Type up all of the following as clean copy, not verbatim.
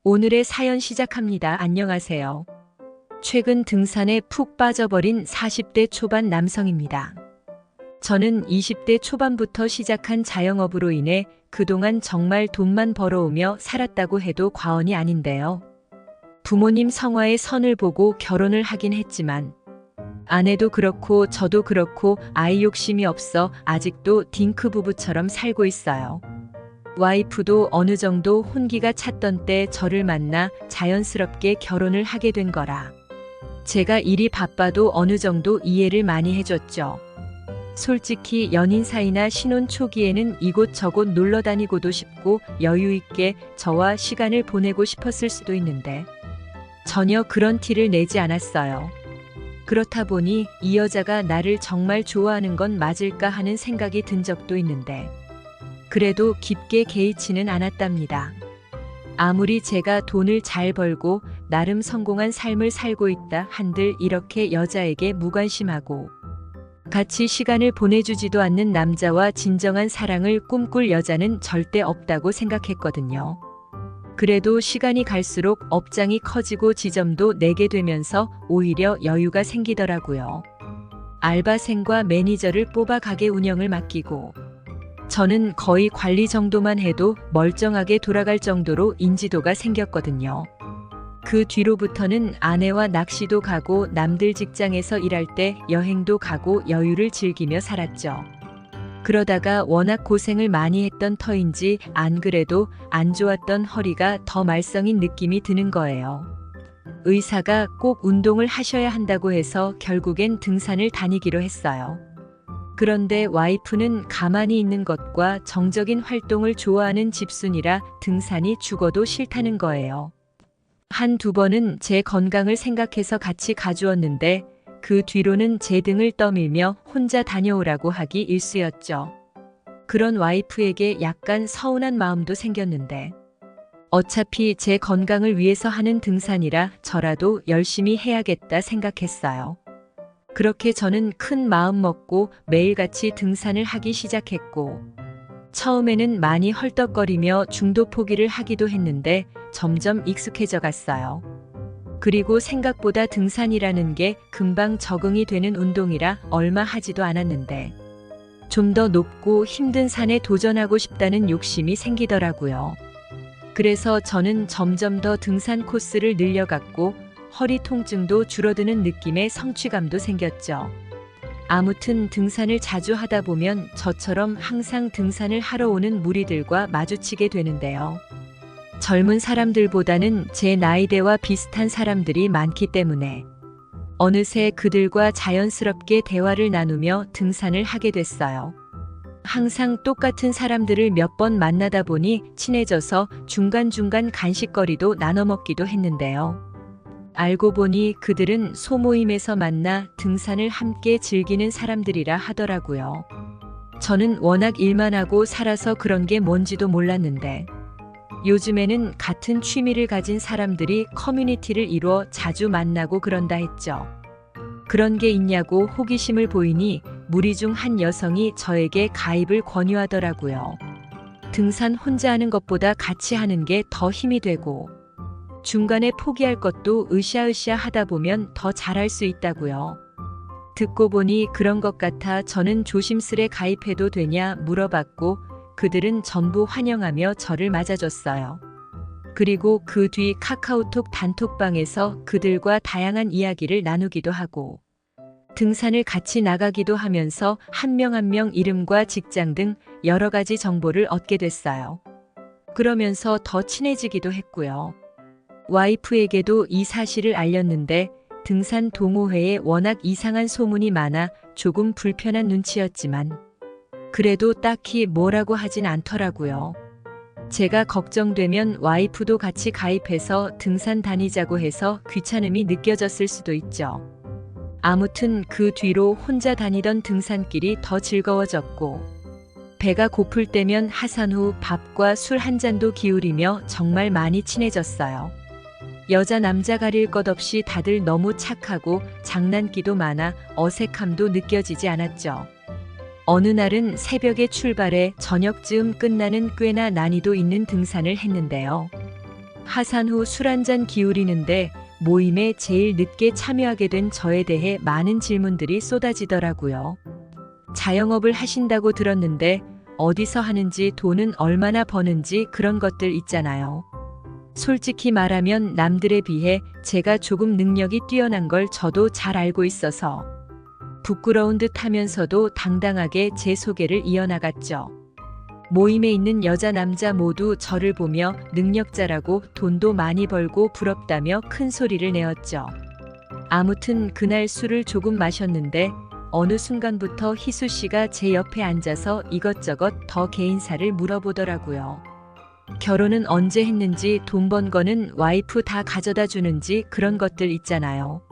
오늘의 사연 시작합니다. 안녕하세요. 최근 등산에 푹 빠져버린 40대 초반 남성입니다. 저는 20대 초반부터 시작한 자영업으로 인해 그동안 정말 돈만 벌어오며 살았다고 해도 과언이 아닌데요. 부모님 성화의 선을 보고 결혼을 하긴 했지만 아내도 그렇고 저도 그렇고 아이 욕심이 없어 아직도 딩크 부부처럼 살고 있어요. 와이프도 어느 정도 혼기가 찼던 때 저를 만나 자연스럽게 결혼을 하게 된 거라 제가 일이 바빠도 어느 정도 이해를 많이 해줬죠. 솔직히 연인 사이나 신혼 초기에는 이곳저곳 놀러 다니고도 싶고 여유 있게 저와 시간을 보내고 싶었을 수도 있는데 전혀 그런 티를 내지 않았어요. 그렇다 보니 이 여자가 나를 정말 좋아하는 건 맞을까 하는 생각이 든 적도 있는데 그래도 깊게 개의치는 않았답니다. 아무리 제가 돈을 잘 벌고 나름 성공한 삶을 살고 있다 한들 이렇게 여자에게 무관심하고 같이 시간을 보내주지도 않는 남자와 진정한 사랑을 꿈꿀 여자는 절대 없다고 생각했거든요. 그래도 시간이 갈수록 업장이 커지고 지점도 내게 되면서 오히려 여유가 생기더라고요. 알바생과 매니저를 뽑아 가게 운영을 맡기고 저는 거의 관리 정도만 해도 멀쩡하게 돌아갈 정도로 인지도가 생겼거든요. 그 뒤로부터는 아내와 낚시도 가고 남들 직장에서 일할 때 여행도 가고 여유를 즐기며 살았죠. 그러다가 워낙 고생을 많이 했던 터인지 안 그래도 안 좋았던 허리가 더 말썽인 느낌이 드는 거예요. 의사가 꼭 운동을 하셔야 한다고 해서 결국엔 등산을 다니기로 했어요. 그런데 와이프는 가만히 있는 것과 정적인 활동을 좋아하는 집순이라 등산이 죽어도 싫다는 거예요. 한두 번은 제 건강을 생각해서 같이 가주었는데 그 뒤로는 제 등을 떠밀며 혼자 다녀오라고 하기 일쑤였죠. 그런 와이프에게 약간 서운한 마음도 생겼는데 어차피 제 건강을 위해서 하는 등산이라 저라도 열심히 해야겠다 생각했어요. 그렇게 저는 큰 마음 먹고 매일같이 등산을 하기 시작했고 처음에는 많이 헐떡거리며 중도 포기를 하기도 했는데 점점 익숙해져 갔어요. 그리고 생각보다 등산이라는 게 금방 적응이 되는 운동이라 얼마 하지도 않았는데 좀 더 높고 힘든 산에 도전하고 싶다는 욕심이 생기더라고요. 그래서 저는 점점 더 등산 코스를 늘려갔고 허리 통증도 줄어드는 느낌의 성취감도 생겼죠. 아무튼 등산을 자주 하다 보면 저처럼 항상 등산을 하러 오는 무리들과 마주치게 되는데요. 젊은 사람들보다는 제 나이대와 비슷한 사람들이 많기 때문에 어느새 그들과 자연스럽게 대화를 나누며 등산을 하게 됐어요. 항상 똑같은 사람들을 몇 번 만나다 보니 친해져서 중간중간 간식거리도 나눠 먹기도 했는데요. 알고 보니 그들은 소모임에서 만나 등산을 함께 즐기는 사람들이라 하더라고요. 저는 워낙 일만 하고 살아서 그런 게 뭔지도 몰랐는데 요즘에는 같은 취미를 가진 사람들이 커뮤니티를 이루어 자주 만나고 그런다 했죠. 그런 게 있냐고 호기심을 보이니 무리 중 한 여성이 저에게 가입을 권유하더라고요. 등산 혼자 하는 것보다 같이 하는 게 더 힘이 되고 중간에 포기할 것도 으쌰으쌰 하다 보면 더 잘할 수 있다고요. 듣고 보니 그런 것 같아 저는 조심스레 가입해도 되냐 물어봤고 그들은 전부 환영하며 저를 맞아줬어요. 그리고 그 뒤 카카오톡 단톡방에서 그들과 다양한 이야기를 나누기도 하고 등산을 같이 나가기도 하면서 한 명 한 명 이름과 직장 등 여러 가지 정보를 얻게 됐어요. 그러면서 더 친해지기도 했고요. 와이프에게도 이 사실을 알렸는데 등산 동호회에 워낙 이상한 소문이 많아 조금 불편한 눈치였지만 그래도 딱히 뭐라고 하진 않더라고요. 제가 걱정되면 와이프도 같이 가입해서 등산 다니자고 해서 귀찮음이 느껴졌을 수도 있죠. 아무튼 그 뒤로 혼자 다니던 등산길이 더 즐거워졌고 배가 고플 때면 하산 후 밥과 술 한 잔도 기울이며 정말 많이 친해졌어요. 여자 남자 가릴 것 없이 다들 너무 착하고 장난기도 많아 어색함도 느껴지지 않았죠. 어느 날은 새벽에 출발해 저녁쯤 끝나는 꽤나 난이도 있는 등산을 했는데요. 하산 후 술 한잔 기울이는데 모임에 제일 늦게 참여하게 된 저에 대해 많은 질문들이 쏟아지더라고요. 자영업을 하신다고 들었는데 어디서 하는지 돈은 얼마나 버는지 그런 것들 있잖아요. 솔직히 말하면 남들에 비해 제가 조금 능력이 뛰어난 걸 저도 잘 알고 있어서 부끄러운 듯 하면서도 당당하게 제 소개를 이어나갔죠. 모임에 있는 여자 남자 모두 저를 보며 능력자라고 돈도 많이 벌고 부럽다며 큰 소리를 내었죠. 아무튼 그날 술을 조금 마셨는데 어느 순간부터 희수 씨가 제 옆에 앉아서 이것저것 더 개인사를 물어보더라고요. 결혼은 언제 했는지, 돈 번 거는 와이프 다 가져다 주는지 그런 것들 있잖아요.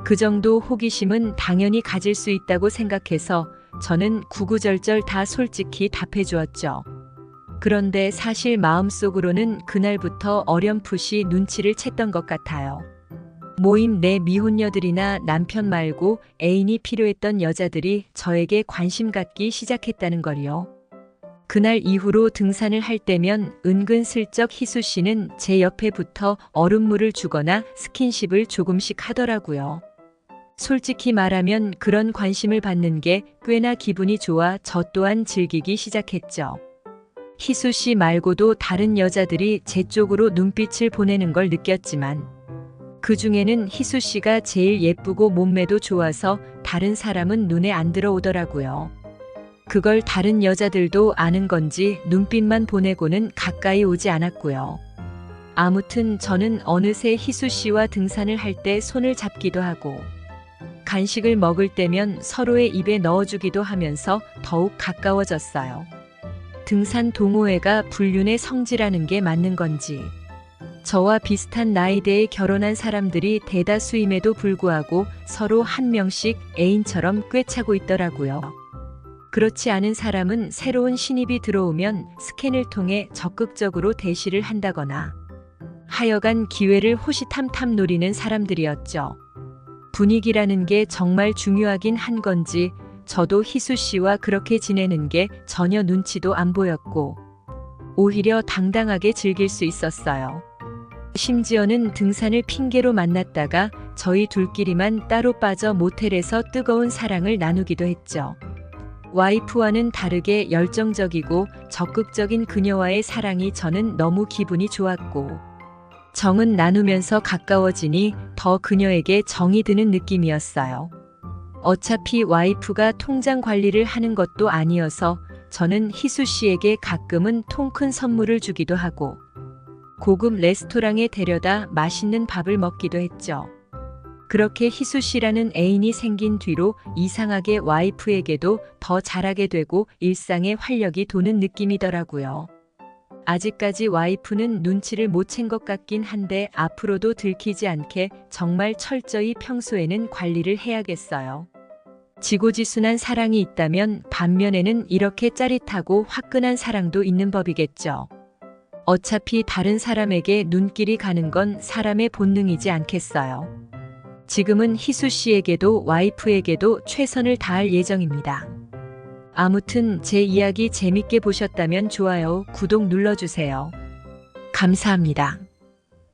그 정도 호기심은 당연히 가질 수 있다고 생각해서 저는 구구절절 다 솔직히 답해 주었죠. 그런데 사실 마음속으로는 그날부터 어렴풋이 눈치를 챘던 것 같아요. 모임 내 미혼녀들이나 남편 말고 애인이 필요했던 여자들이 저에게 관심 갖기 시작했다는 걸요. 그날 이후로 등산을 할 때면 은근슬쩍 희수 씨는 제 옆에 붙어 얼음물을 주거나 스킨십을 조금씩 하더라고요. 솔직히 말하면 그런 관심을 받는 게 꽤나 기분이 좋아 저 또한 즐기기 시작했죠. 희수 씨 말고도 다른 여자들이 제 쪽으로 눈빛을 보내는 걸 느꼈지만 그 중에는 희수 씨가 제일 예쁘고 몸매도 좋아서 다른 사람은 눈에 안 들어오더라고요. 그걸 다른 여자들도 아는 건지 눈빛만 보내고는 가까이 오지 않았고요. 아무튼 저는 어느새 희수 씨와 등산을 할 때 손을 잡기도 하고 간식을 먹을 때면 서로의 입에 넣어주기도 하면서 더욱 가까워졌어요. 등산 동호회가 불륜의 성지라는 게 맞는 건지 저와 비슷한 나이대에 결혼한 사람들이 대다수임에도 불구하고 서로 한 명씩 애인처럼 꿰차고 있더라고요. 그렇지 않은 사람은 새로운 신입이 들어오면 스캔을 통해 적극적으로 대시를 한다거나 하여간 기회를 호시탐탐 노리는 사람들이었죠. 분위기라는 게 정말 중요하긴 한 건지 저도 희수 씨와 그렇게 지내는 게 전혀 눈치도 안 보였고 오히려 당당하게 즐길 수 있었어요. 심지어는 등산을 핑계로 만났다가 저희 둘끼리만 따로 빠져 모텔에서 뜨거운 사랑을 나누기도 했죠. 와이프와는 다르게 열정적이고 적극적인 그녀와의 사랑이 저는 너무 기분이 좋았고 정은 나누면서 가까워지니 더 그녀에게 정이 드는 느낌이었어요. 어차피 와이프가 통장 관리를 하는 것도 아니어서 저는 희수 씨에게 가끔은 통 큰 선물을 주기도 하고 고급 레스토랑에 데려다 맛있는 밥을 먹기도 했죠. 그렇게 희수 씨라는 애인이 생긴 뒤로 이상하게 와이프에게도 더 잘하게 되고 일상에 활력이 도는 느낌이더라고요. 아직까지 와이프는 눈치를 못 챈 것 같긴 한데 앞으로도 들키지 않게 정말 철저히 평소에는 관리를 해야겠어요. 지고지순한 사랑이 있다면 반면에는 이렇게 짜릿하고 화끈한 사랑도 있는 법이겠죠. 어차피 다른 사람에게 눈길이 가는 건 사람의 본능이지 않겠어요. 지금은 희수 씨에게도 와이프에게도 최선을 다할 예정입니다. 아무튼 제 이야기 재밌게 보셨다면 좋아요, 구독 눌러주세요. 감사합니다.